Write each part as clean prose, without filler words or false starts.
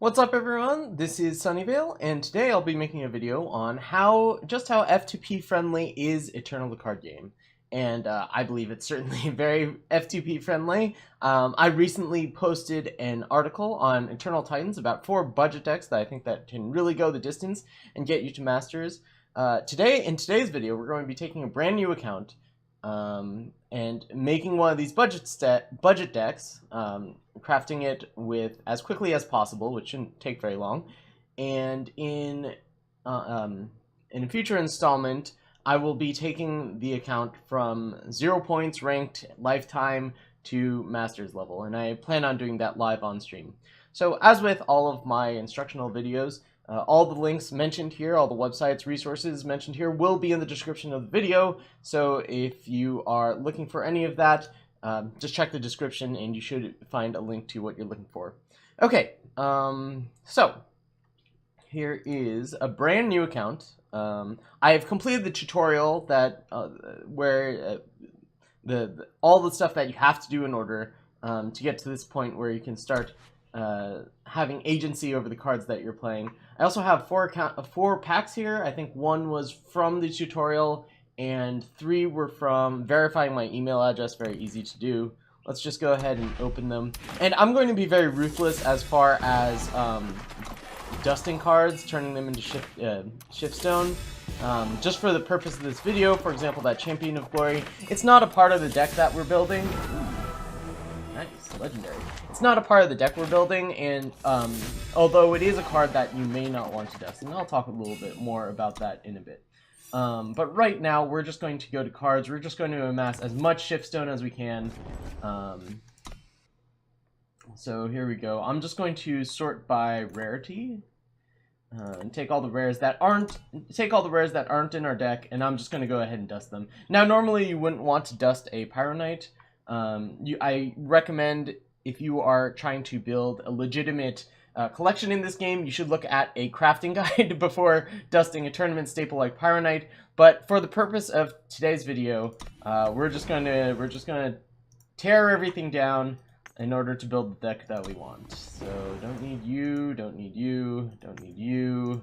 What's up everyone, this is Sunyveil, and today I'll be making a video on just how F2P friendly is Eternal the card game. And I believe it's certainly very F2P friendly. I recently posted an article on Eternal Titans about 4 budget decks that I think that can really go the distance and get you to Masters. In today's video, we're going to be taking a brand new account and making one of these budget decks, crafting it with as quickly as possible, which shouldn't take very long. And in a future installment, I will be taking the account from 0 points ranked lifetime to Masters level, and I plan on doing that live on stream. So as with all of my instructional videos, all the links mentioned here, all the websites, resources mentioned here will be in the description of the video, so if you are looking for any of that, just check the description and you should find a link to what you're looking for. Okay, so here is a brand new account. I have completed the tutorial that where all the stuff that you have to do in order to get to this point where you can start having agency over the cards that you're playing. I also have 4 packs here. I think 1 was from the tutorial and 3 were from verifying my email address. Very easy to do. Let's just go ahead and open them. And I'm going to be very ruthless as far as dusting cards, turning them into shiftstone. Just for the purpose of this video, for example, that Champion of Glory, it's not a part of the deck that we're building. Ooh, nice, legendary. It's not a part of the deck we're building, and although it is a card that you may not want to dust, and I'll talk a little bit more about that in a bit. But right now, we're just going to go to cards. We're just going to amass as much shiftstone as we can. So here we go. I'm just going to sort by rarity. And take all the rares that aren't in our deck, and I'm just going to go ahead and dust them. Now, normally you wouldn't want to dust a Pyro Knight. I recommend, if you are trying to build a legitimate collection in this game, you should look at a crafting guide before dusting a tournament staple like Pyro Knight. But for the purpose of today's video, we're just gonna tear everything down in order to build the deck that we want. So don't need you, don't need you, don't need you,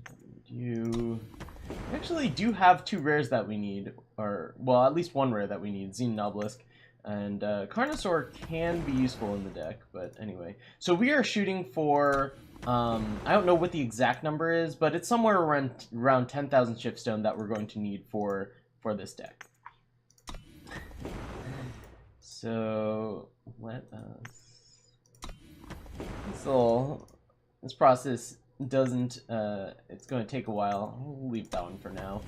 don't need you. We actually do have 2 rares that we need, or well, at least 1 rare that we need, Xenon Obelisk. And Carnosaur can be useful in the deck, but anyway. So we are shooting for, I don't know what the exact number is, but it's somewhere around 10,000 shiftstone that we're going to need for this deck. So let us. This process doesn't. It's going to take a while. I'll leave that one for now.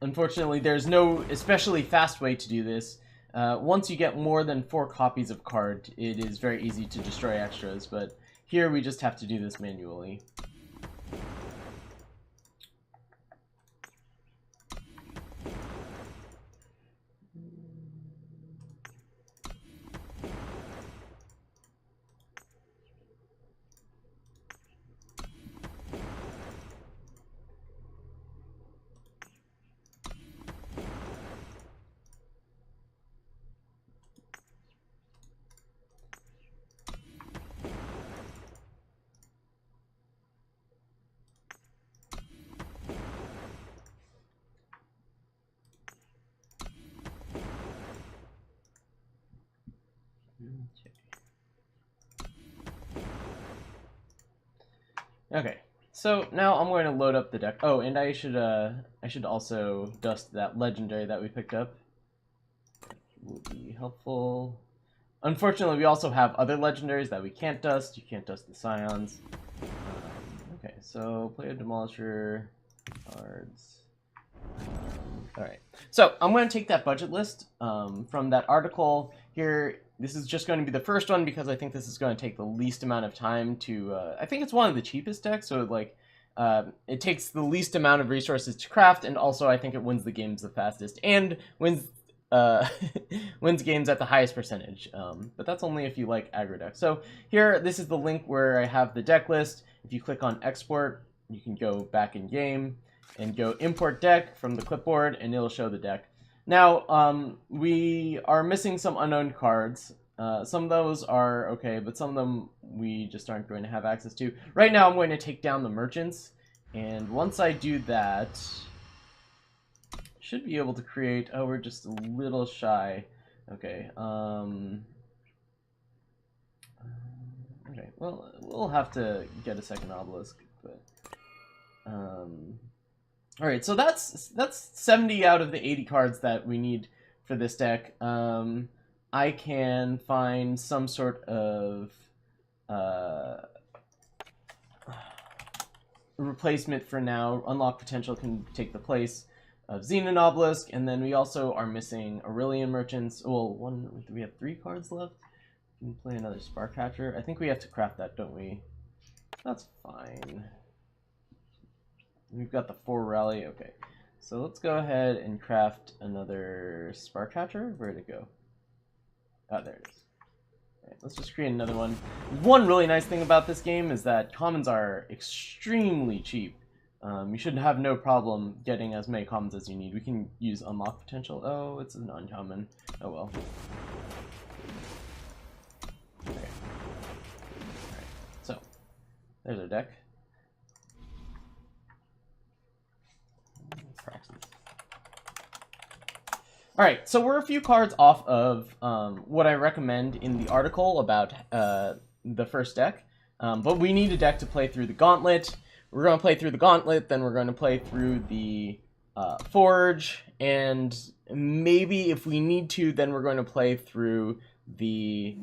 Unfortunately, there's no especially fast way to do this. Once you get more than 4 copies of card, it is very easy to destroy extras, but here we just have to do this manually. Okay, so now I'm going to load up the deck. Oh, and I should also dust that legendary that we picked up. That will be helpful. Unfortunately, we also have other legendaries that we can't dust. You can't dust the Scions. Okay, so play a Demolisher, cards. Alright, so I'm going to take that budget list from that article here. This is just going to be the first one because I think this is going to take the least amount of time to, I think it's one of the cheapest decks, so like, it takes the least amount of resources to craft, and also I think it wins the games the fastest, and wins games at the highest percentage, but that's only if you like aggro decks. So here, this is the link where I have the deck list. If you click on export, you can go back in game and go import deck from the clipboard, and it'll show the deck. Now, we are missing some unknown cards. Some of those are okay, but some of them we just aren't going to have access to. Right now, I'm going to take down the merchants, and once I do that, I should be able to create... Oh, we're just a little shy. Okay, okay, well, we'll have to get a second obelisk, but... Alright, so that's 70 out of the 80 cards that we need for this deck. I can find some sort of replacement for now. Unlock potential can take the place of Xenon Obelisk, and then we also are missing Aurelian Merchants. Well, we have 3 cards left. We can play another Sparkcatcher. I think we have to craft that, don't we? That's fine. We've got the 4 rally. Okay, so let's go ahead and craft another Sparkcatcher. Where'd it go? Oh, there it is. Alright, let's just create another one. One really nice thing about this game is that commons are extremely cheap. You should have no problem getting as many commons as you need. We can use unlock potential. Oh, it's an uncommon. Oh well. Okay. Alright, so there's our deck. Alright, so we're a few cards off of what I recommend in the article about the first deck. But we need a deck to play through the Gauntlet. We're going to play through the Gauntlet, then we're going to play through the Forge, and maybe if we need to, then we're going to play through the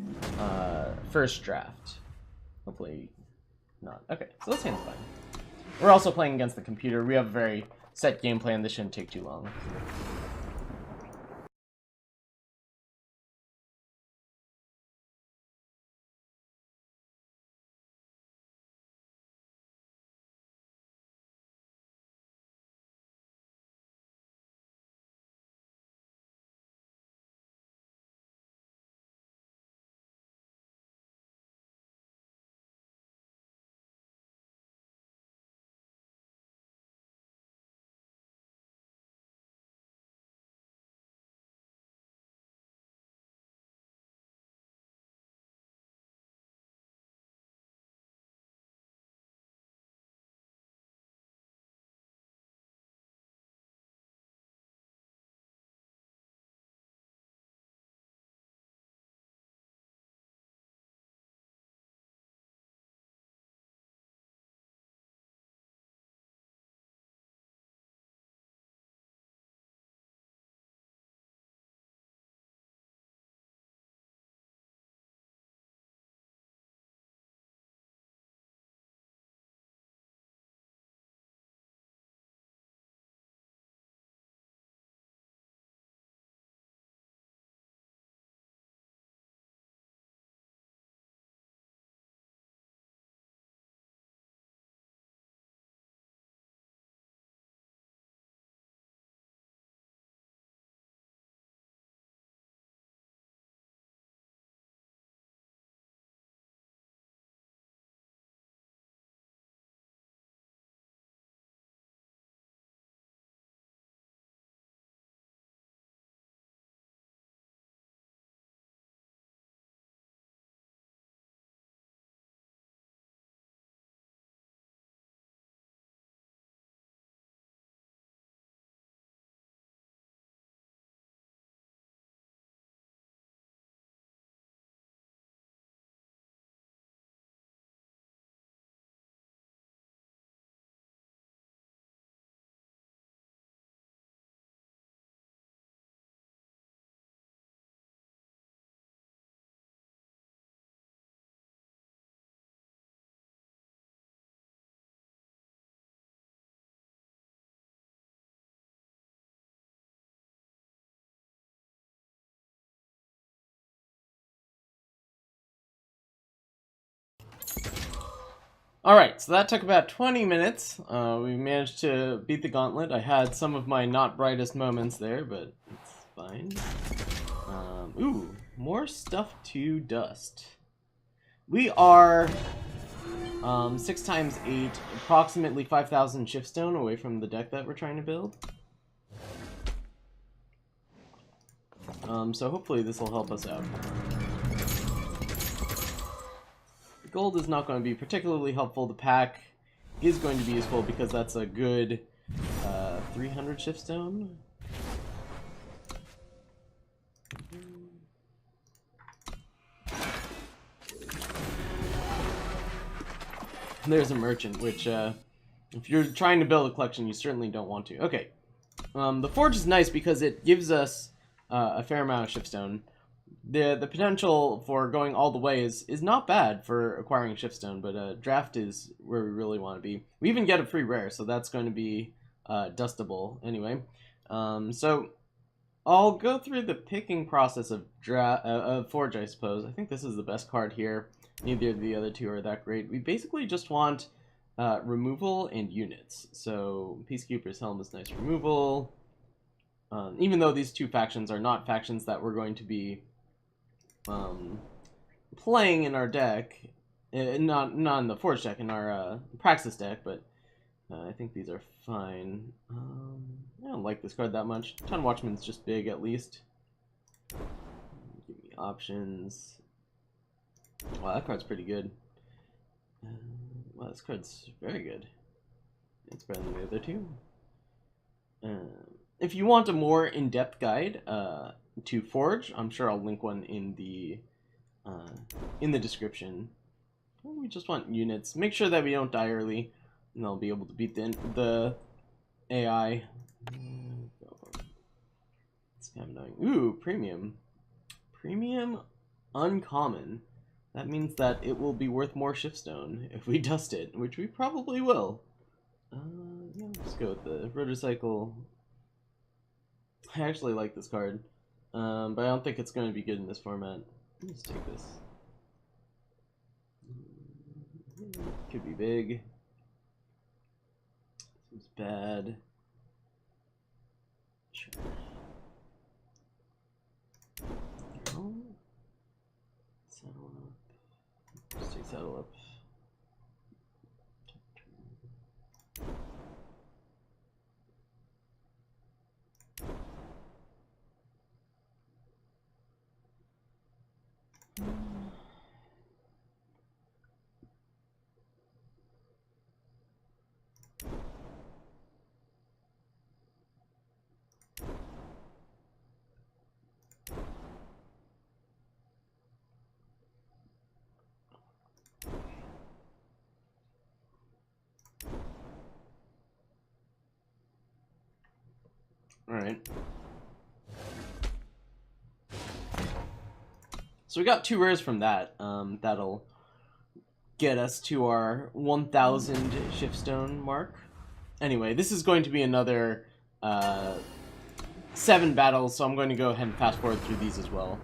first draft. Hopefully not. Okay, so let's handle fine. We're also playing against the computer. We have a very set game plan. This shouldn't take too long. Alright, so that took about 20 minutes. We managed to beat the Gauntlet. I had some of my not brightest moments there, but it's fine. Ooh, more stuff to dust. We are 6 times 8, approximately 5,000 shiftstone away from the deck that we're trying to build. So hopefully this will help us out. Gold is not going to be particularly helpful. The pack is going to be useful because that's a good 300 shiftstone. There's a merchant, which if you're trying to build a collection, you certainly don't want to. Okay, the forge is nice because it gives us a fair amount of shiftstone. The potential for going all the way is not bad for acquiring shiftstone, but draft is where we really want to be. We even get a free rare, so that's going to be dustable anyway. So I'll go through the picking process of forge, I suppose. I think this is the best card here. Neither of the other two are that great. We basically just want removal and units. So Peacekeeper's Helm is nice removal. Even though these two factions are not factions that we're going to be playing in our deck, not in the Forge deck, in our Praxis deck, but I think these are fine. I don't like this card that much. Ton Watchman's just big, at least. Give me options. Wow, that card's pretty good. Wow, this card's very good. It's better than the other two. If you want a more in-depth guide to Forge, I'm sure I'll link one in the description. We just want units. Make sure that we don't die early, and I'll be able to beat the AI. It's kind of annoying. Ooh, premium. Premium uncommon. That means that it will be worth more shiftstone if we dust it, which we probably will. Yeah, let's go with the Rotocycle. I actually like this card, but I don't think it's going to be good in this format. Let's take this. Could be big. Seems bad. Sure. No. Saddle up. Just take saddle up. Alright. So we got 2 rares from that. That'll get us to our 1,000 shiftstone mark. Anyway, this is going to be another 7 battles, so I'm going to go ahead and fast forward through these as well.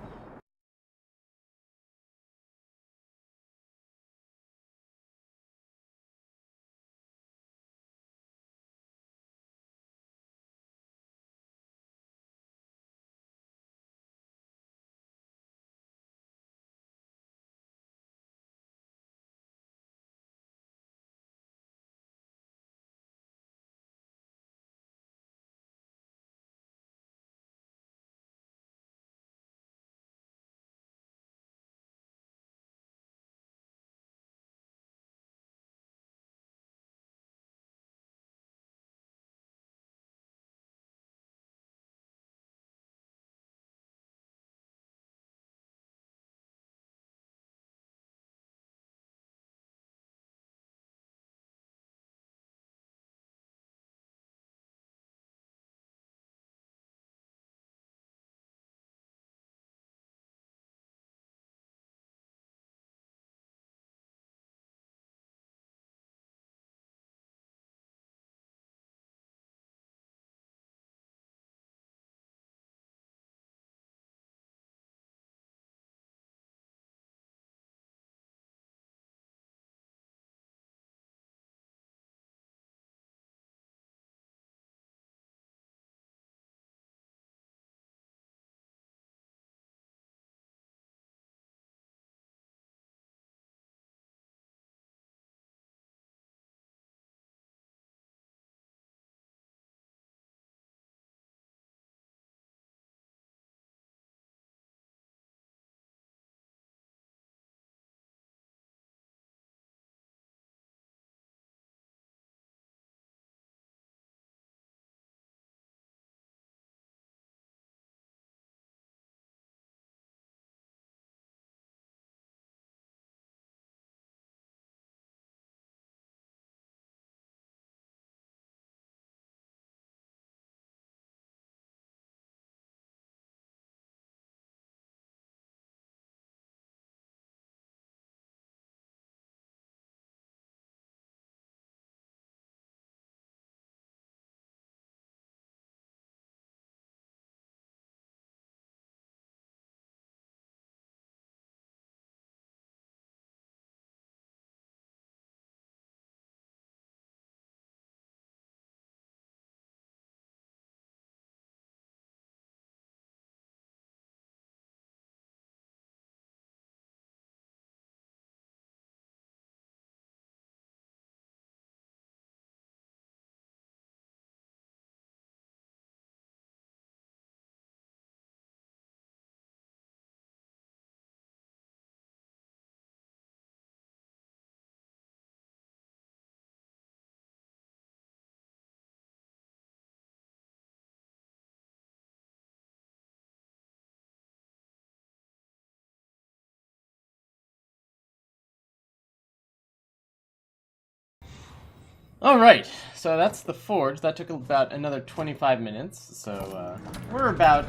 Alright, so that's the forge. That took about another 25 minutes, so we're about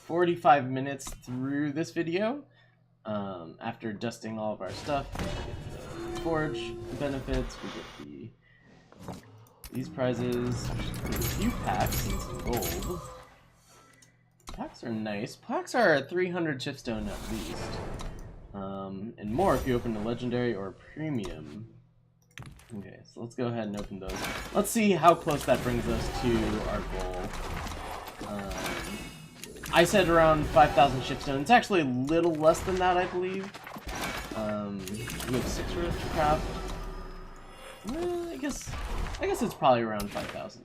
45 minutes through this video. After dusting all of our stuff, we get the forge benefits, we get these prizes, a few packs and some gold. Packs are nice. Packs are 300 chipstone at least. And more if you open a legendary or a premium. Okay, so let's go ahead and open those. Let's see how close that brings us to our goal. I said around 5,000 chipstone. It's actually a little less than that, I believe. We have 6 rares to craft. I guess it's probably around 5,000.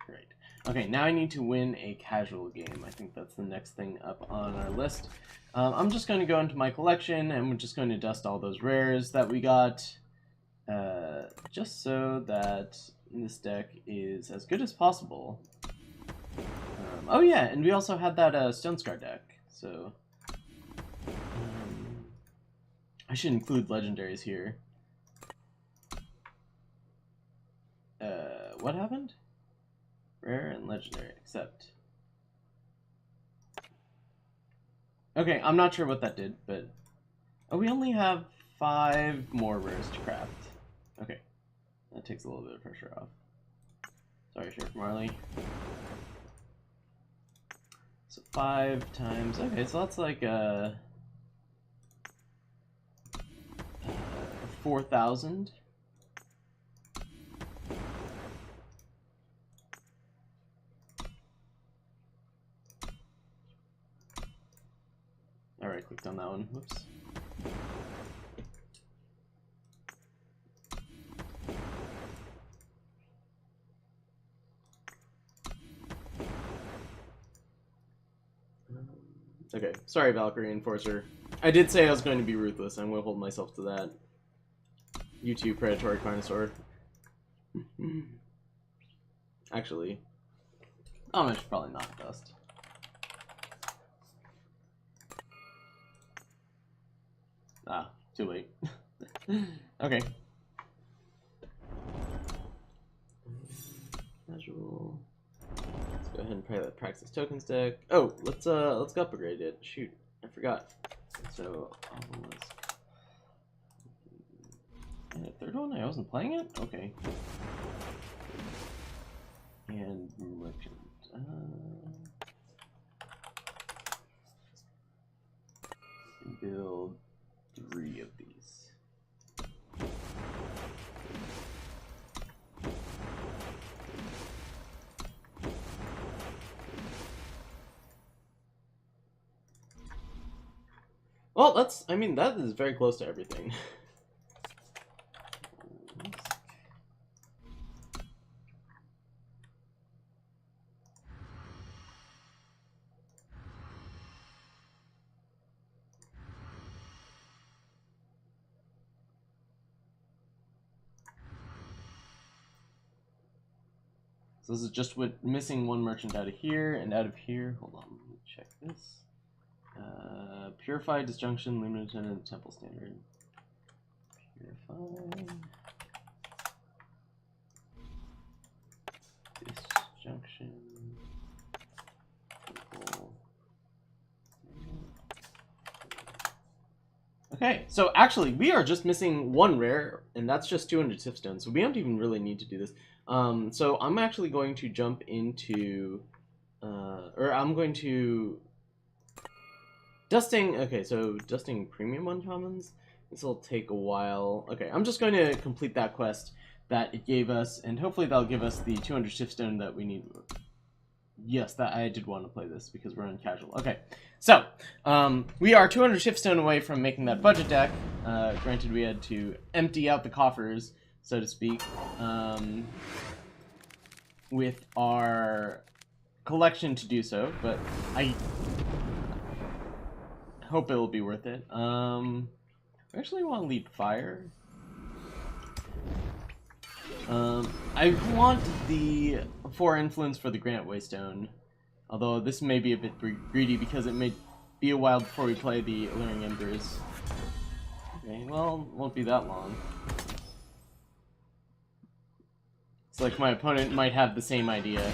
Great. Okay, now I need to win a casual game. I think that's the next thing up on our list. I'm just going to go into my collection, and we're just going to dust all those rares that we got, just so that this deck is as good as possible. Oh yeah, and we also had that Stone Scar deck, so I should include legendaries here. What happened? Rare and legendary, except... Okay, I'm not sure what that did, but... Oh, we only have 5 more rares to craft. Okay, that takes a little bit of pressure off. Sorry, Sheriff Marley. So 5 times... Okay, so that's like 4,000. Alright, clicked on that one. Whoops. Okay, sorry, Valkyrie Enforcer. I did say I was going to be ruthless. I'm going to hold myself to that. You too, Predatory Carnosaur. Actually, I should probably not dust. Ah, too late. Okay. Casual. Let's go ahead and play that Praxis Tokens deck. Oh, let's upgrade it. Shoot, I forgot. So and the third one, I wasn't playing it? Okay. And merchant. Build 3 of these. Well, that is very close to everything. So this is just with missing 1 merchant out of here and out of here. Hold on, let me check this. Purify, Disjunction, Limited Tenant, Temple Standard. Purify. Disjunction. Temple. Okay, so actually, we are just missing 1 rare, and that's just 200 tipstones, so we don't even really need to do this. So I'm actually going to jump into, or I'm going to dusting. Okay, so dusting premium uncommons. This will take a while. Okay, I'm just going to complete that quest that it gave us, and hopefully that'll give us the 200 shiftstone that we need. Yes, that I did want to play this because we're on casual. Okay, so we are 200 shiftstone away from making that budget deck. Granted, we had to empty out the coffers, so to speak, with our collection to do so, but I hope it will be worth it. I actually want to lead fire. I want the 4 influence for the Grant Waystone. Although this may be a bit greedy because it may be a while before we play the Alluring Embers. Okay, well, it won't be that long. It's like my opponent might have the same idea.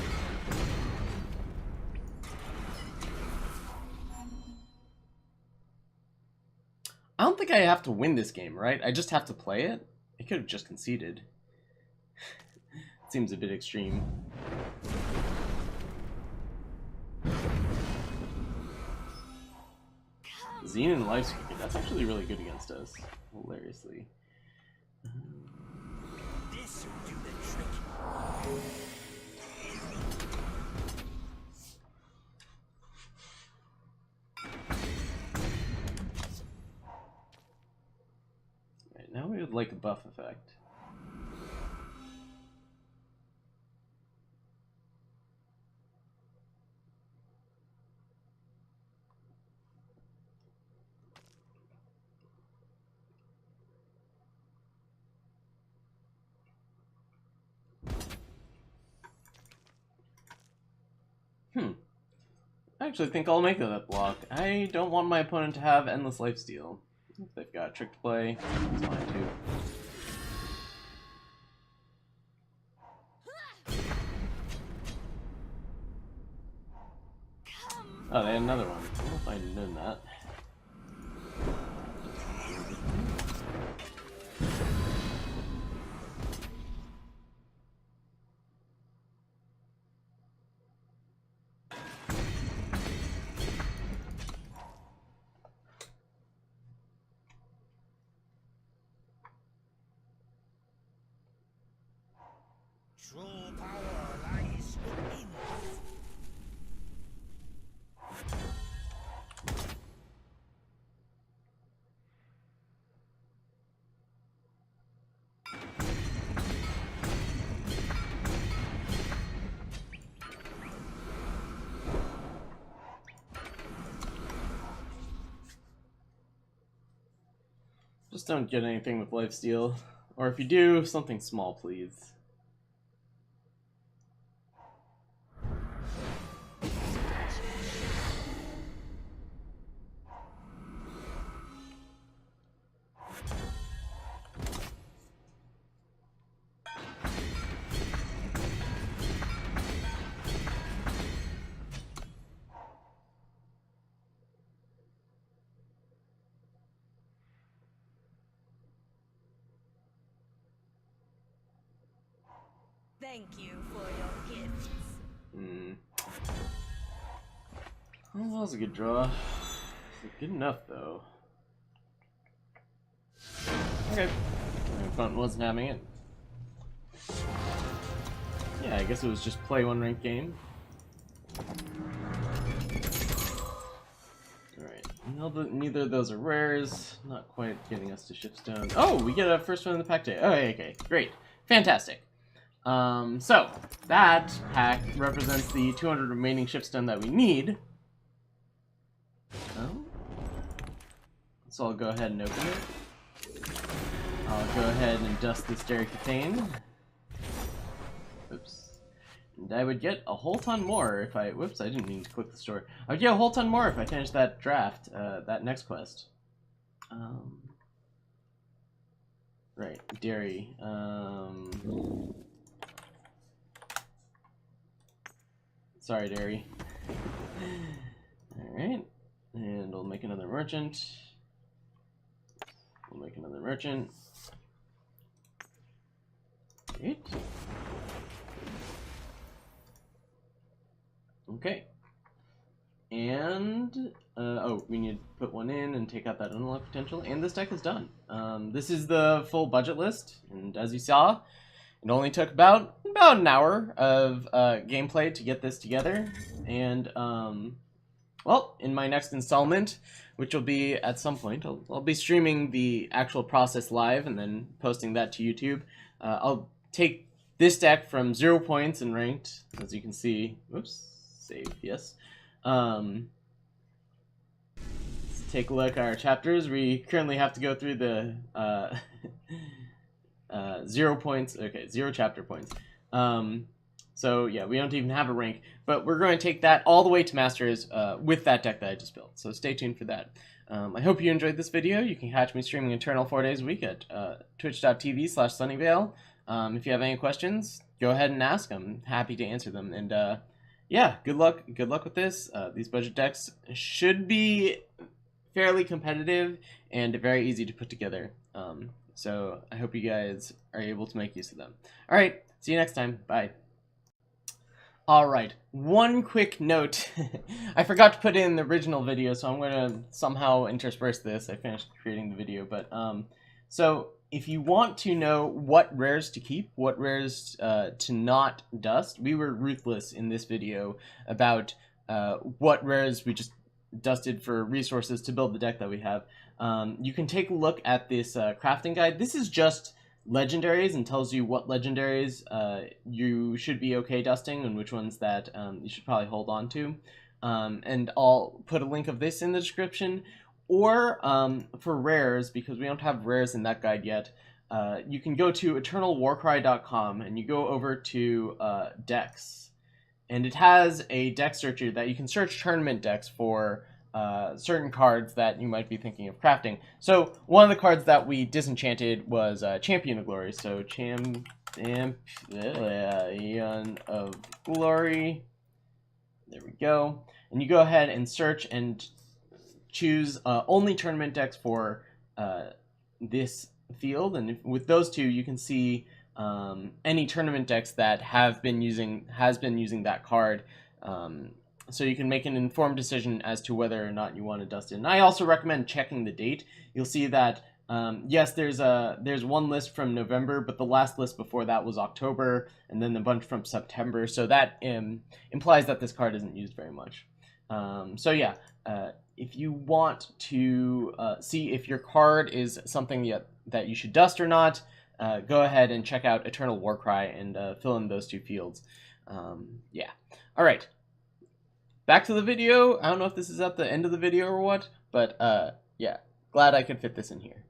I don't think I have to win this game, right? I just have to play it? I could have just conceded. It seems a bit extreme. Xenon Lifespeaker, that's actually really good against us. Hilariously. This will do the trick. Right, now we would like a buff effect. I actually think I'll make that block. I don't want my opponent to have endless lifesteal. If they've got trick to play, it's fine too. Oh, they had another one. I don't know if I'd known that. True power lies within. Just don't get anything with lifesteal. Or if you do, something small, please. Thank you for your gifts. Well, that was a good draw. Good enough, though. Okay. My opponent wasn't having it. Yeah, I guess it was just play one ranked game. Alright. Neither of those are rares. Not quite getting us to Shipstone. Oh, we get a first one in the pack today. Okay, great. Fantastic. So, that pack represents the 200 remaining Shipstone that we need. So I'll go ahead and open it. I'll go ahead and dust this Dairy Catane. Oops. And I would get a whole ton more if I... Whoops, I didn't mean to click the store. I would get a whole ton more if I finished that draft, that next quest. Right, Dairy. Sorry, Dairy. Alright. And we'll make another merchant. We'll make another merchant. Great. Okay. And, oh, we need to put one in and take out that unlock potential, and this deck is done. This is the full budget list, and as you saw, it only took about an hour of gameplay to get this together, and, well, in my next installment, which will be at some point, I'll be streaming the actual process live and then posting that to YouTube. I'll take this deck from 0 points in ranked, as you can see. Whoops, save, yes. Let's take a look at our chapters. We currently have to go through the 0 points. Okay, 0 chapter points. So yeah, we don't even have a rank, but we're going to take that all the way to Masters with that deck that I just built. So stay tuned for that. I hope you enjoyed this video. You can catch me streaming Eternal 4 days a week at twitch.tv/Sunyveil. If you have any questions, go ahead and ask. I'm happy to answer them. And yeah, good luck with this. These budget decks should be fairly competitive and very easy to put together. So I hope you guys are able to make use of them. All right, see you next time. Bye. All right, one quick note. I forgot to put it in the original video, so I'm going to somehow intersperse this. I finished creating the video, but so if you want to know what rares to keep, what rares to not dust, we were ruthless in this video about what rares we just dusted for resources to build the deck that we have. You can take a look at this crafting guide. This is just legendaries and tells you what legendaries you should be okay dusting and which ones that you should probably hold on to. And I'll put a link of this in the description. Or for rares, because we don't have rares in that guide yet, you can go to eternalwarcry.com and you go over to decks. And it has a deck searcher that you can search tournament decks for certain cards that you might be thinking of crafting. So one of the cards that we disenchanted was Champion of Glory. So Champion of Glory. There we go. And you go ahead and search and choose only tournament decks for this field. And with those two, you can see any tournament decks that has been using that card. So you can make an informed decision as to whether or not you want to dust it. And I also recommend checking the date. You'll see that, yes, there's one list from November, but the last list before that was October, and then a bunch from September. So that implies that this card isn't used very much. So yeah, if you want to see if your card is something that you should dust or not, go ahead and check out Eternal Warcry and fill in those two fields. Yeah. All right. Back to the video. I don't know if this is at the end of the video or what, but yeah, glad I could fit this in here.